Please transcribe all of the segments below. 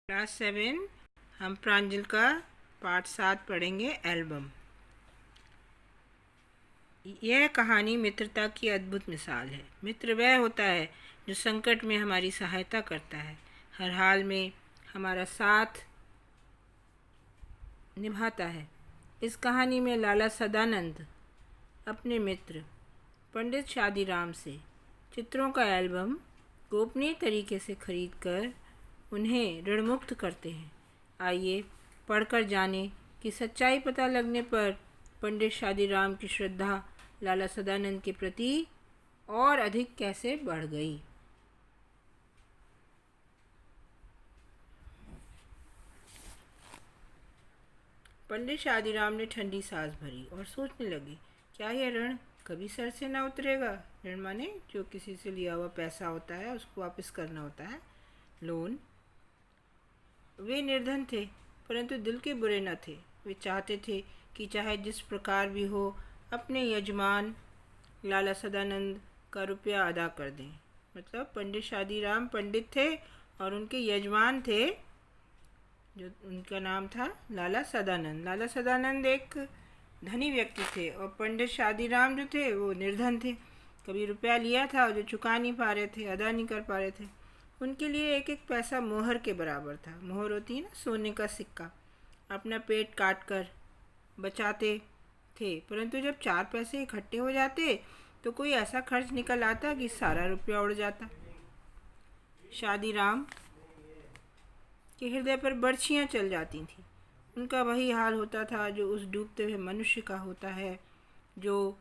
Class 7 हम प्रांजल का पाठ 7 पढ़ेंगे। एल्बम। यह कहानी मित्रता की अद्भुत मिसाल है। मित्र वह होता है जो संकट में हमारी सहायता करता है, हर हाल में हमारा साथ निभाता है। इस कहानी में लाला सदानंद अपने मित्र पंडित शादीराम से चित्रों का एल्बम गोपनीय तरीके से खरीदकर उन्हें ऋणमुक्त करते हैं। आइए पढ़कर जानें कि सच्चाई पता लगने पर पंडित शादीराम की श्रद्धा लाला सदानंद के प्रति और अधिक कैसे बढ़ गई। पंडित शादीराम ने ठंडी सांस भरी और सोचने लगे, क्या यह ऋण कभी सर से ना उतरेगा। ऋण माने जो किसी से लिया हुआ पैसा होता है, उसको वापस करना होता है, लोन। वे निर्धन थे परंतु दिल के बुरे न थे। वे चाहते थे कि चाहे जिस प्रकार भी हो अपने यजमान लाला सदानंद का रुपया अदा कर दें। मतलब पंडित शादीराम पंडित थे और उनके यजमान थे जो उनका नाम था लाला सदानंद। लाला सदानंद एक धनी व्यक्ति थे और पंडित शादीराम जो थे वो निर्धन थे। कभी रुपया लिया था जो चुका नहीं पा रहे थे, अदा नहीं कर पा रहे थे। उनके लिए एक एक पैसा मोहर के बराबर था। मोहर होती है ना, सोने का सिक्का। अपना पेट काट कर बचाते थे, परंतु जब 4 पैसे इकट्ठे हो जाते तो कोई ऐसा खर्च निकल आता कि सारा रुपया उड़ जाता। शादीराम के हृदय पर बर्छियाँ चल जाती थीं। उनका वही हाल होता था जो उस डूबते हुए मनुष्य का होता है, जो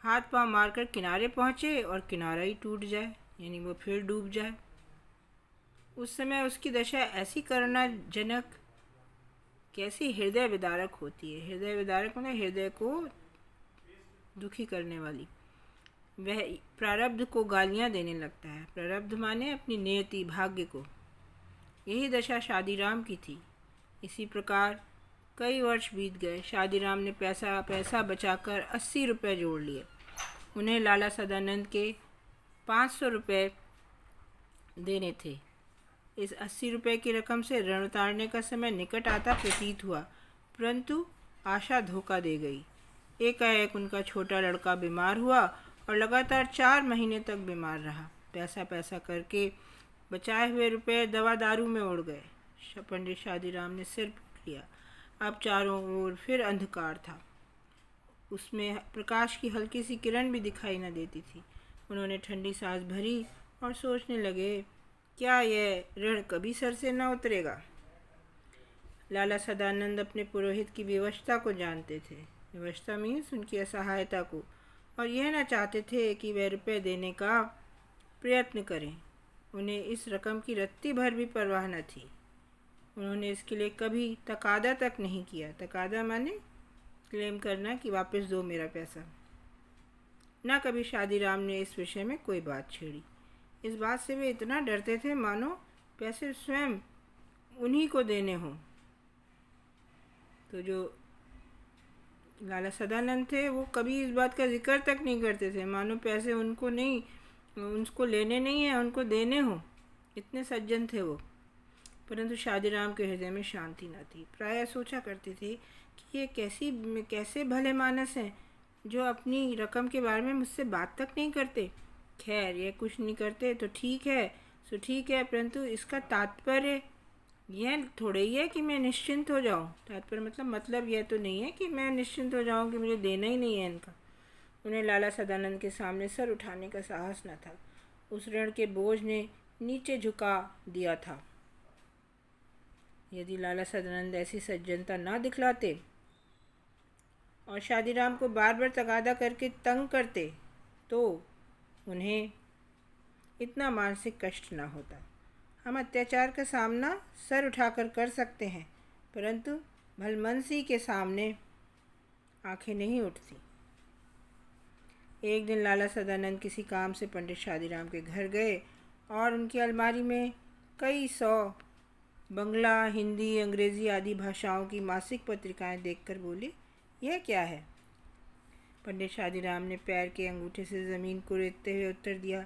हाथ पांव मारकर किनारे पहुँचे और किनारा ही टूट जाए, यानी वो फिर डूब जाए। उस समय उसकी दशा ऐसी करुणाजनक, कैसी हृदय विदारक होती है। हृदय विदारक मतलब हृदय को दुखी करने वाली। वह प्रारब्ध को गालियाँ देने लगता है। प्रारब्ध माने अपनी नियति, भाग्य को। यही दशा शादीराम की थी। इसी प्रकार कई वर्ष बीत गए। शादीराम ने पैसा बचाकर 80 रुपये जोड़ लिए। उन्हें लाला सदानंद के 500 रुपये देने थे। इस 80 रुपये की रकम से ऋण उतारने का समय निकट आता प्रतीत हुआ, परंतु आशा धोखा दे गई। एकाएक उनका छोटा लड़का बीमार हुआ और लगातार 4 महीने तक बीमार रहा। पैसा करके बचाए हुए रुपए दवा दारू में उड़ गए। पंडित शादीराम ने सिर पकड़ लिया। अब चारों ओर फिर अंधकार था। उसमें प्रकाश की हल्की सी किरण भी दिखाई न देती थी। उन्होंने ठंडी सांस भरी और सोचने लगे, क्या यह ऋण कभी सर से न उतरेगा। लाला सदानंद अपने पुरोहित की विवशता को जानते थे। विवशता मीन्स उनकी असहायता को, और यह न चाहते थे कि वह रुपये देने का प्रयत्न करें। उन्हें इस रकम की रत्ती भर भी परवाह न थी। उन्होंने इसके लिए कभी तकादा तक नहीं किया। तकादा माने क्लेम करना कि वापस दो मेरा पैसा। न कभी शादीराम ने इस विषय में कोई बात छेड़ी। इस बात से वे इतना डरते थे मानो पैसे स्वयं उन्हीं को देने हों। तो जो लाला सदानंद थे वो कभी इस बात का जिक्र तक नहीं करते थे, मानो पैसे उनको नहीं, उनको लेने नहीं है, उनको देने हों। इतने सज्जन थे वो। परंतु शादीराम के हृदय में शांति न थी। प्रायः सोचा करते थे कि ये कैसे भले मानस हैं जो अपनी रकम के बारे में मुझसे बात तक नहीं करते। खैर, ये कुछ नहीं करते तो ठीक है, परंतु इसका तात्पर्य यह थोड़े ही है कि मैं निश्चिंत हो जाऊं। तात्पर्य मतलब यह तो नहीं है कि मैं निश्चिंत हो जाऊं कि मुझे देना ही नहीं है इनका। उन्हें लाला सदानंद के सामने सर उठाने का साहस न था। उस ऋण के बोझ ने नीचे झुका दिया था। यदि लाला सदानंद ऐसी सज्जनता न दिखलाते और शादीराम को बार बार तगादा करके तंग करते तो उन्हें इतना मानसिक कष्ट न होता। हम अत्याचार का सामना सर उठाकर कर सकते हैं, परंतु भलमनसी के सामने आंखें नहीं उठती। एक दिन लाला सदानंद किसी काम से पंडित शादीराम के घर गए और उनकी अलमारी में कई 100 बंगला, हिंदी, अंग्रेज़ी आदि भाषाओं की मासिक पत्रिकाएं देखकर बोले, यह क्या है। पंडित शादीराम ने पैर के अंगूठे से ज़मीन को रेतते हुए उत्तर दिया,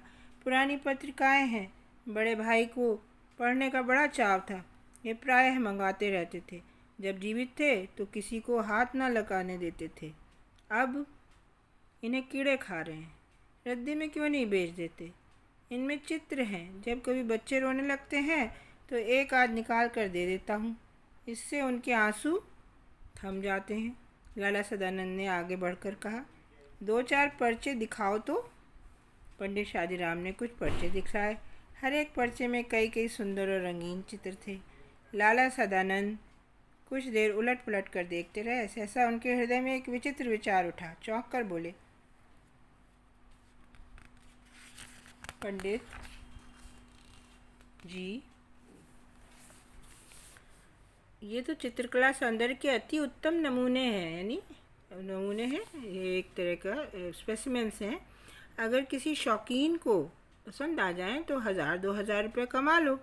पुरानी पत्रिकाएं हैं। बड़े भाई को पढ़ने का बड़ा चाव था, ये प्रायः मंगाते रहते थे। जब जीवित थे तो किसी को हाथ न लगाने देते थे। अब इन्हें कीड़े खा रहे हैं, रद्दी में क्यों नहीं बेच देते? इनमें चित्र हैं। जब कभी बच्चे रोने लगते हैं तो एक आध निकाल कर दे देता हूँ, इससे उनके आंसू थम जाते हैं। लाला सदानंद ने आगे बढ़कर कहा, 2-4 पर्चे दिखाओ तो। पंडित शादीराम ने कुछ पर्चे दिखाए। हर एक पर्चे में कई कई सुंदर और रंगीन चित्र थे। लाला सदानंद कुछ देर उलट पलट कर देखते रहे। सहसा उनके हृदय में एक विचित्र विचार उठा। चौंक कर बोले, पंडित जी, ये तो चित्रकला सौंदर्य के अति उत्तम नमूने हैं, यानी नमूने हैं, ये एक तरह का स्पेसिमेंस हैं। अगर किसी शौकीन को पसंद आ जाए तो 1000-2000 रुपये कमा लो।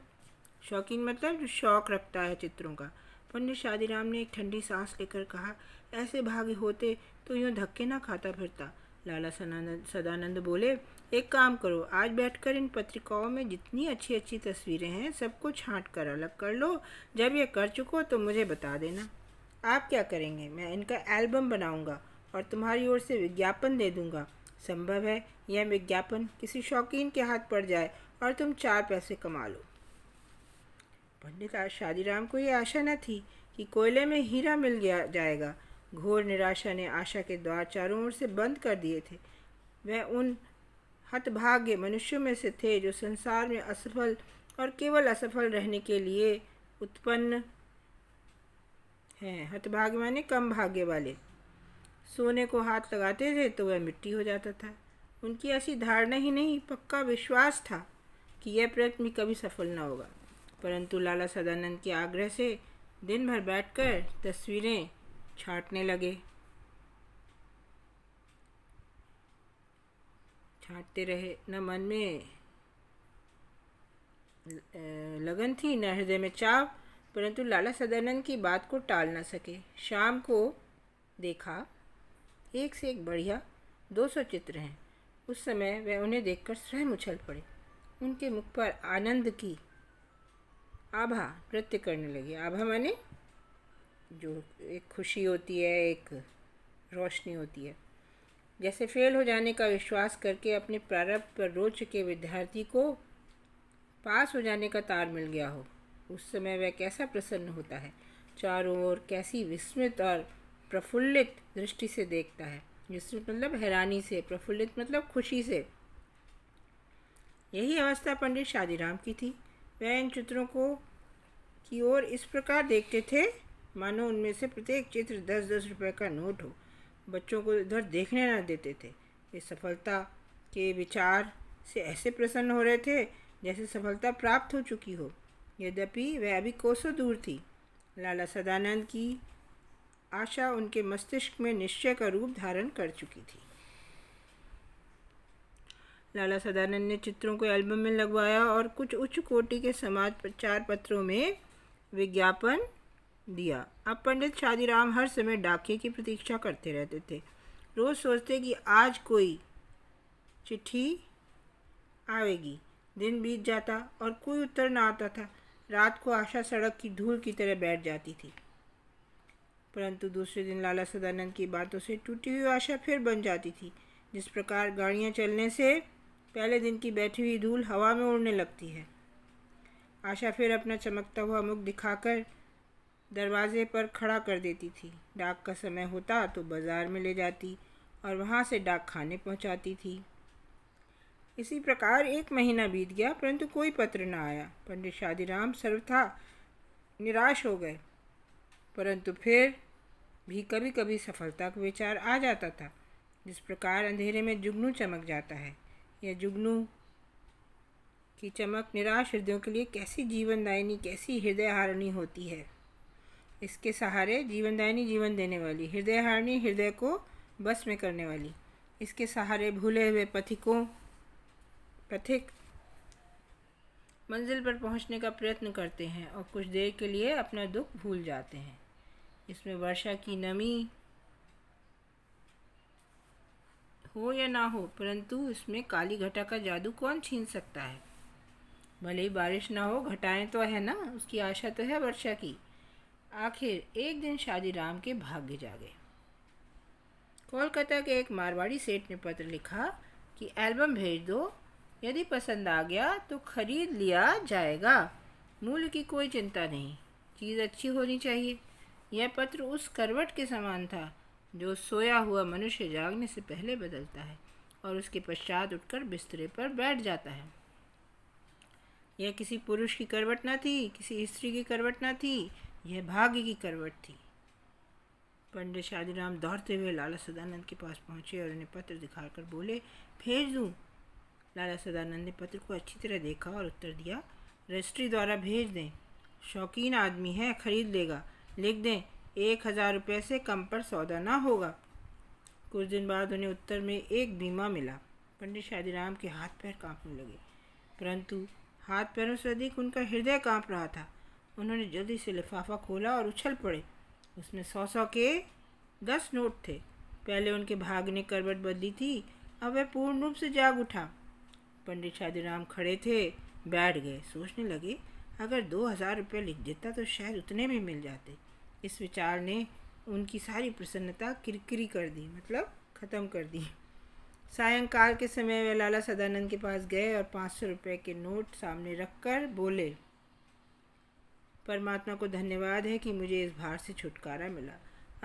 शौकीन मतलब जो शौक़ रखता है चित्रों का। पंडित शादीराम ने एक ठंडी सांस लेकर कहा, ऐसे भाग्य होते तो यूँ धक्के ना खाता फिरता। लाला सदानंद बोले, एक काम करो, आज बैठकर इन पत्रिकाओं में जितनी अच्छी अच्छी तस्वीरें हैं सबको छांट कर अलग कर लो। जब ये कर चुको तो मुझे बता देना। आप क्या करेंगे? मैं इनका एल्बम बनाऊंगा और तुम्हारी ओर से विज्ञापन दे दूंगा। संभव है यह विज्ञापन किसी शौकीन के हाथ पड़ जाए और तुम 4 पैसे कमा लो। पंडित शादीराम को ये आशा न थी कि कोयले में हीरा मिल जाएगा। घोर निराशा ने आशा के द्वार चारों ओर से बंद कर दिए थे। वह उन हतभाग्य मनुष्यों में से थे जो संसार में असफल और केवल असफल रहने के लिए उत्पन्न हैं। हतभाग्य माने कम भाग्य वाले। सोने को हाथ लगाते थे तो वह मिट्टी हो जाता था। उनकी ऐसी धारणा ही नहीं, पक्का विश्वास था कि यह प्रयत्न कभी सफल न होगा। परंतु लाला सदानंद के आग्रह से दिन भर बैठकर तस्वीरें छांटने लगे। छांटते रहे। न मन में लगन थी, न हृदय में चाव, परंतु लाला सदानंद की बात को टाल न सके। शाम को देखा, एक से एक बढ़िया 200 चित्र हैं। उस समय वह उन्हें देखकर स्वयं उछल पड़े। उनके मुख पर आनंद की आभा नृत्य करने लगी। आभा माने जो एक खुशी होती है, एक रोशनी होती है। जैसे फेल हो जाने का विश्वास करके अपने प्रारंभ पर रो चुके विद्यार्थी को पास हो जाने का तार मिल गया हो। उस समय वह कैसा प्रसन्न होता है, चारों ओर कैसी विस्मित और प्रफुल्लित दृष्टि से देखता है। विस्मित मतलब हैरानी से, प्रफुल्लित मतलब खुशी से। यही अवस्था पंडित शादीराम की थी। वह इन चित्रों को की ओर इस प्रकार देखते थे मानो उनमें से प्रत्येक चित्र 10-10 रुपये का नोट हो। बच्चों को इधर देखने न देते थे। वे सफलता के विचार से ऐसे प्रसन्न हो रहे थे जैसे सफलता प्राप्त हो चुकी हो। यद्यपि वह अभी कोसों दूर थी। लाला सदानंद की आशा उनके मस्तिष्क में निश्चय का रूप धारण कर चुकी थी। लाला सदानंद ने चित्रों को एल्बम में लगवाया और कुछ उच्च कोटि के समाचार पत्रों में विज्ञापन दिया। अब पंडित शादीराम हर समय डाकिये की प्रतीक्षा करते रहते थे। रोज़ सोचते कि आज कोई चिट्ठी आवेगी। दिन बीत जाता और कोई उत्तर न आता था। रात को आशा सड़क की धूल की तरह बैठ जाती थी। परंतु दूसरे दिन लाला सदानंद की बातों से टूटी हुई आशा फिर बन जाती थी। जिस प्रकार गाड़ियाँ चलने से पहले दिन की बैठी हुई धूल हवा में उड़ने लगती है। आशा फिर अपना चमकता हुआ मुख दिखाकर दरवाजे पर खड़ा कर देती थी। डाक का समय होता तो बाज़ार में ले जाती और वहाँ से डाक खाने पहुँचाती थी। इसी प्रकार 1 महीना बीत गया, परंतु कोई पत्र न आया। पंडित शादीराम सर्वथा निराश हो गए। परंतु फिर भी कभी कभी सफलता का विचार आ जाता था। जिस प्रकार अंधेरे में जुगनू चमक जाता है, यह जुगनू की चमक निराश हृदयों के लिए कैसी जीवनदायिनी, कैसी हृदयहारिणी होती है। इसके सहारे जीवनदायिनी, जीवन देने वाली, हृदयहारिणी, हृदय को बस में करने वाली। इसके सहारे भूले हुए पथिक मंजिल पर पहुंचने का प्रयत्न करते हैं और कुछ देर के लिए अपना दुख भूल जाते हैं। इसमें वर्षा की नमी हो या ना हो, परंतु इसमें काली घटा का जादू कौन छीन सकता है। भले ही बारिश ना हो, घटाएं तो है ना, उसकी आशा तो है वर्षा की। आखिर एक दिन शादीराम के भाग्य जागे। कोलकाता के एक मारवाड़ी सेठ ने पत्र लिखा कि एल्बम भेज दो, यदि पसंद आ गया तो खरीद लिया जाएगा, मूल्य की कोई चिंता नहीं, चीज़ अच्छी होनी चाहिए। यह पत्र उस करवट के समान था जो सोया हुआ मनुष्य जागने से पहले बदलता है और उसके पश्चात उठकर बिस्तरे पर बैठ जाता है। यह किसी पुरुष की करवट न थी, किसी स्त्री की करवट न थी, यह भाग्य की करवट थी। पंडित शादीराम दौड़ते हुए लाला सदानंद के पास पहुंचे और उन्हें पत्र दिखाकर बोले, भेज दूं? लाला सदानंद ने पत्र को अच्छी तरह देखा और उत्तर दिया, रजिस्ट्री द्वारा भेज दें, शौकीन आदमी है, खरीद लेगा, लिख दें 1000 रुपये से कम पर सौदा ना होगा। कुछ दिन बाद उन्हें उत्तर में एक बीमा मिला। पंडित शादीराम के हाथ पैर कांपने लगे, परंतु हाथ पैरों से अधिक उनका हृदय कांप रहा था। उन्होंने जल्दी से लिफाफा खोला और उछल पड़े। उसमें 100 के 10 नोट थे। पहले उनके भाग्य ने करवट बदली थी, अब वह पूर्ण रूप से जाग उठा। पंडित शादीराम खड़े थे, बैठ गए, सोचने लगे, अगर 2000 रुपये लिख देता तो शायद उतने में मिल जाते। इस विचार ने उनकी सारी प्रसन्नता किरकिरी कर दी, मतलब ख़त्म कर दी। सायंकाल के समय वे लाला सदानंद के पास गए और 500 रुपये के नोट सामने रखकर बोले, परमात्मा को धन्यवाद है कि मुझे इस भार से छुटकारा मिला।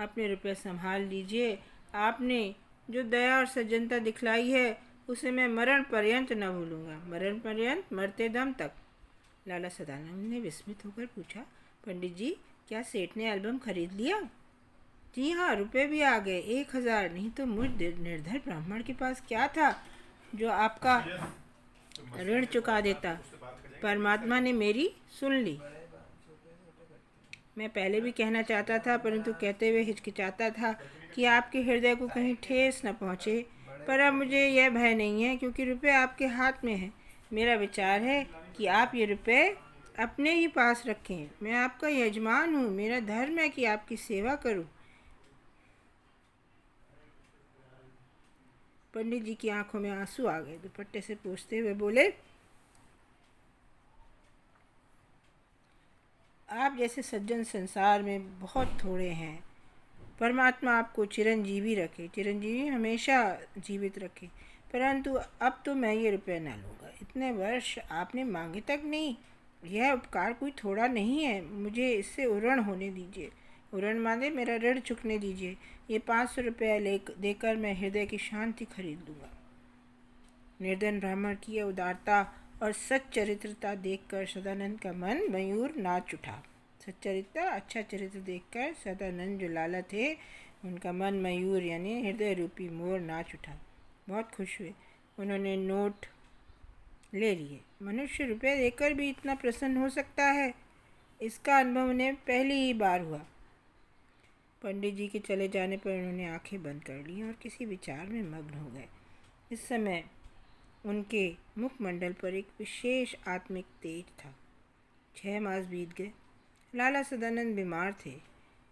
अपने रुपये संभाल लीजिए। आपने जो दया और सज्जनता दिखलाई है उसे मैं मरण पर्यंत न भूलूंगा, मरण पर्यंत, मरते दम तक। लाला सदानंद ने विस्मित होकर पूछा, पंडित जी, क्या सेठ ने एल्बम खरीद लिया? जी हाँ, रुपये भी आ गए, 1000। नहीं तो मुझ निर्धर ब्राह्मण के पास क्या था जो आपका ऋण चुका देता। परमात्मा ने मेरी सुन ली। मैं पहले भी कहना चाहता था, परंतु कहते हुए हिचकिचाता था कि आपके हृदय को कहीं ठेस न पहुँचे, पर अब मुझे यह भय नहीं है क्योंकि रुपये आपके हाथ में हैं। मेरा विचार है कि आप ये रुपये अपने ही पास रखें। मैं आपका यजमान हूँ, मेरा धर्म है कि आपकी सेवा करूँ। पंडित जी की आंखों में आंसू आ गए। दुपट्टे से पोंछते हुए बोले, आप जैसे सज्जन संसार में बहुत थोड़े हैं। परमात्मा आपको चिरंजीवी रखे, चिरंजीवी हमेशा जीवित रखे, परंतु अब तो मैं ये रुपये ना लूँगा। इतने वर्ष आपने मांगे तक नहीं। यह उपकार कोई थोड़ा नहीं है, मुझे इससे उऋण होने दीजिए। उऋण माने मेरा ऋण चुकने दीजिए। ये 500 रुपये देकर मैं हृदय की शांति खरीद लूँगा। निर्धन ब्राह्मण की यह उदारता और सच्चरित्रता देखकर सदानंद का मन मयूर नाच उठा। सच्चरित्रता, अच्छा चरित्र देखकर सदानंद जो लाला थे, उनका मन मयूर यानी हृदय रूपी मोर नाच उठा। बहुत खुश हुए। उन्होंने नोट ले लिए। मनुष्य रुपये देकर भी इतना प्रसन्न हो सकता है, इसका अनुभव उन्हें पहली ही बार हुआ। पंडित जी के चले जाने पर उन्होंने आंखें बंद कर ली और किसी विचार में मग्न हो गए। इस समय उनके मुखमंडल पर एक विशेष आत्मिक तेज था। 6 मास बीत गए। लाला सदानंद बीमार थे।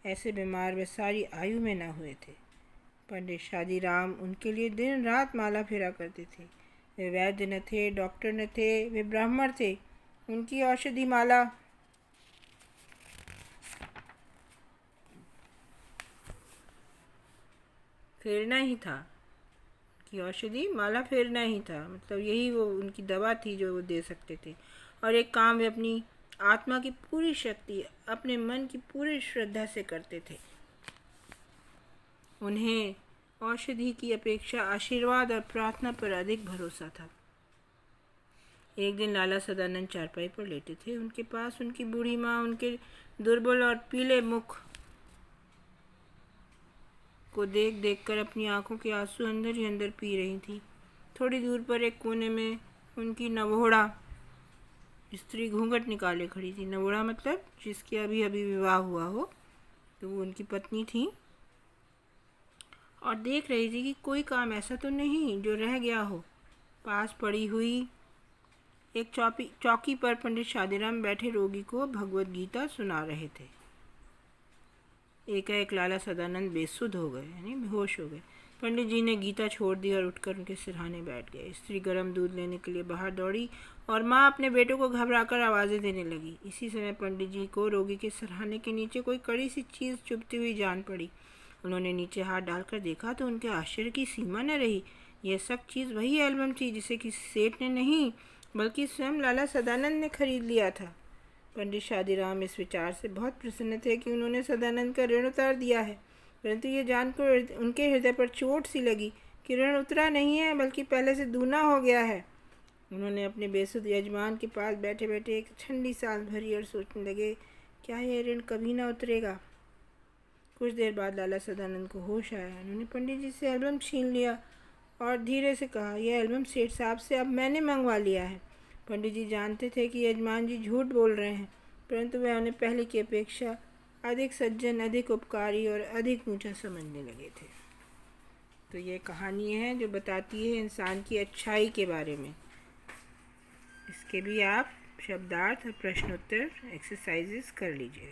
ऐसे बीमार वे सारी आयु में न हुए थे। पंडित शादीराम उनके लिए दिन रात माला फेरा करते थे। वे वैद्य न थे, डॉक्टर न थे, वे ब्राह्मण थे। उनकी औषधि माला फेरना ही था। कि औषधि माला फेरना ही था, मतलब यही वो उनकी दवा थी जो वो दे सकते थे। और एक काम वे अपनी आत्मा की पूरी शक्ति, अपने मन की पूरी श्रद्धा से करते थे। उन्हें औषधि की अपेक्षा आशीर्वाद और प्रार्थना पर अधिक भरोसा था। एक दिन लाला सदानंद चारपाई पर लेटे थे। उनके पास उनकी बूढ़ी माँ उनके दुर्बल और पीले मुख को देख देख कर अपनी आंखों के आंसू अंदर ही अंदर पी रही थी। थोड़ी दूर पर एक कोने में उनकी नवोढ़ा स्त्री घूंघट निकाले खड़ी थी। नवोढ़ा मतलब जिसके अभी अभी विवाह हुआ हो, तो वो उनकी पत्नी थी और देख रही थी कि कोई काम ऐसा तो नहीं जो रह गया हो। पास पड़ी हुई एक चौकी पर पंडित शादीराम बैठे रोगी को भगवत गीता सुना रहे थे। एकाएक लाला सदानंद बेसुध हो गए, यानी बेहोश हो गए। पंडित जी ने गीता छोड़ दी और उठकर उनके सिरहाने बैठ गए। स्त्री गर्म दूध लेने के लिए बाहर दौड़ी और माँ अपने बेटों को घबराकर आवाज़ें देने लगी। इसी समय पंडित जी को रोगी के सिरहाने के नीचे कोई कड़ी सी चीज़ चुभती हुई जान पड़ी। उन्होंने नीचे हाथ डालकर देखा तो उनके आश्चर्य की सीमा न रही। यह सब चीज़ वही एल्बम थी जिसे किसी सेठ ने नहीं बल्कि स्वयं लाला सदानंद ने खरीद लिया था। पंडित शादीराम इस विचार से बहुत प्रसन्न थे कि उन्होंने सदानंद का ऋण उतार दिया है, परंतु ये जानकर उनके हृदय पर चोट सी लगी कि ऋण उतरा नहीं है बल्कि पहले से दूना हो गया है। उन्होंने अपने बेसुध यजमान के पास बैठे बैठे एक ठंडी सांस भरी और सोचने लगे, क्या यह ऋण कभी ना उतरेगा। कुछ देर बाद लाला सदानंद को होश आया। उन्होंने पंडित जी से एल्बम छीन लिया और धीरे से कहा, यह एल्बम सेठ साहब से अब मैंने मंगवा लिया है। पंडित जी जानते थे कि यजमान जी झूठ बोल रहे हैं, परंतु वह उन्हें पहले की अपेक्षा अधिक सज्जन, अधिक उपकारी और अधिक ऊंचा समझने लगे थे। तो ये कहानी है जो बताती है इंसान की अच्छाई के बारे में। इसके भी आप शब्दार्थ और प्रश्नोत्तर एक्सरसाइजेस कर लीजिए।